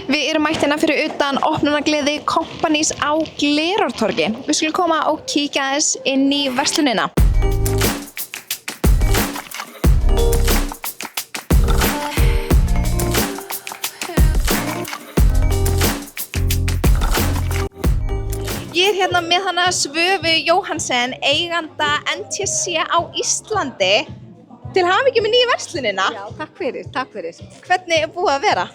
Við erum mætt hérna fyrir utan opnunargleði Kompanís á Glerártorgi. Við skulum koma og kíkja aðeins inn í verslunina. Ég hérna með hana Svövu Jóhansen, eiganda NTC á Íslandi. Til hamingju með nýju verslunina. Já, takk fyrir. Hvernig búið að vera?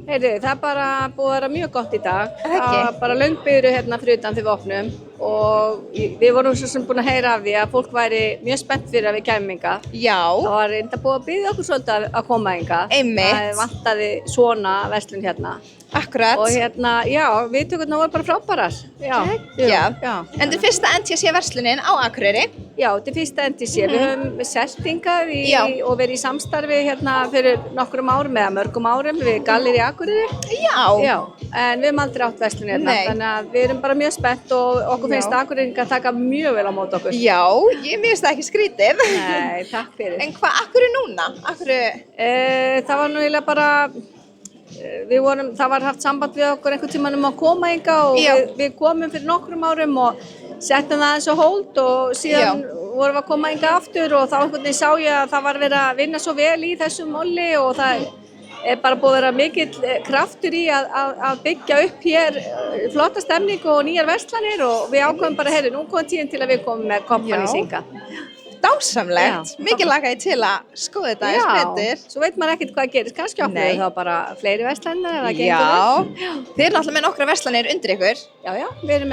Heyrðu, það bara búið að vera mjög gott í dag. Það ekki? var bara löng biðröð hérna fyrir utan þegar við opnum og við vorum svo sem búin að heyra af því að fólk væri mjög spennt fyrir að við kæmum hingað. Já. Það var reynda búið að biðja okkur svolítið að koma hingað. Einmitt. Það vantaði svona verslun hérna. Akkurat. Og hérna, já, viðtökurnar voru bara frábærar. Já. En þetta er fyrsta NTC verslunin á Akureyri. Já, þetta er fyrsta NTC. Við höfum selt hingað og verið í samstarfi hérna fyrir nokkrum árum eða mörgum árum við Gallerí Akureyri. Já, en við höfum aldrei átt verslun hérna, þannig að við erum bara mjög spennt og okkur finnst Akureyringar taka mjög vel á móti okkur. Já, mér finnst það ekki skrítið. Nei, takk fyrir. En akkur núna? Það var nú eiginlega bara, það var haft samband við okkur einhvern tímann að koma hingað og við komum fyrir nokkrum árum og settum það aðeins á hold og síðan vorum við að koma hingað aftur og þá einhvern veginn sá ég að það var verið að vinna svo vel í þessu molli og það er bara búið að vera mikill kraftur í að byggja upp hér flotta stemningu og nýjar verslanir og við ákveðum bara, heyrðu, nú kom tíðin til að við komum með Kompanís hingað. Dásamlegt, mikið lagaði til að skoða þetta eins betur. Svo veit maður ekkert hvað gerist, kannski opnum við þá bara fleiri verslanir eða gengur vel. Þið eru náttúrulega með nokkra verslanir undir ykkur. Já, við erum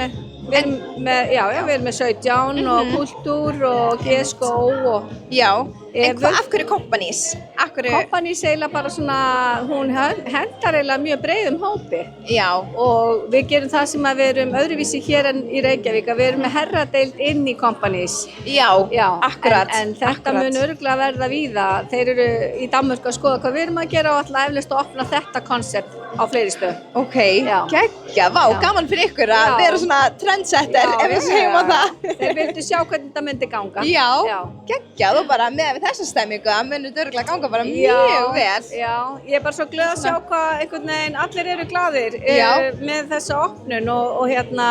með 17 og Kultúr og GSGO og... Já, en af hverju Kompanís? Kompanís eiginlega bara svona, hún hentar eiginlega mjög breiðum hópi. Já. Og við gerum það sem að við erum öðruvísi hér en í Reykjavík, að við erum með herradeild inn í Kompanís. Já, akkurat. En þetta mun örugglega verða víða. Þeir eru í Danmörku að skoða hvað við erum að gera og ætla eflaust að opna þetta konsept á fleiri stöðum. Ok, geggjað, gaman fyrir ykkur að vera svona trendsetter, ef við segjum á það. Þeir vildu sjá hvernig þetta myndi ganga. Já, geggjað og bara með þessa stemmingu að munið örugglega ganga bara mjög vel. Já, ég er bara svo glöð að sjá hvað einhvern veginn allir eru glaðir með þessa opnun og hérna,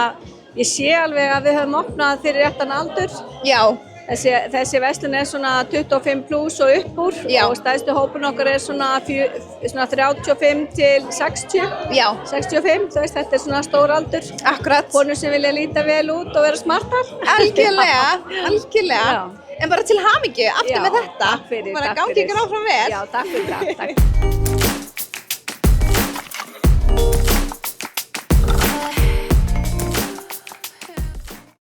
ég sé alveg að við höfum opnað fyrir réttan aldur. Já. Þessi verslun er svona 25 pluss og upp úr og stærstu hópun okkar er svona 35 til 60. Já. 65, þú veist, þetta er svona stór aldur. Akkurat. Konur sem vilja líta vel út og vera smartar. Algjörlega. En bara til hamingju aftur með þetta. Takk fyrir. Bara gangi ykkur áfram vel. Já, takk fyrir það.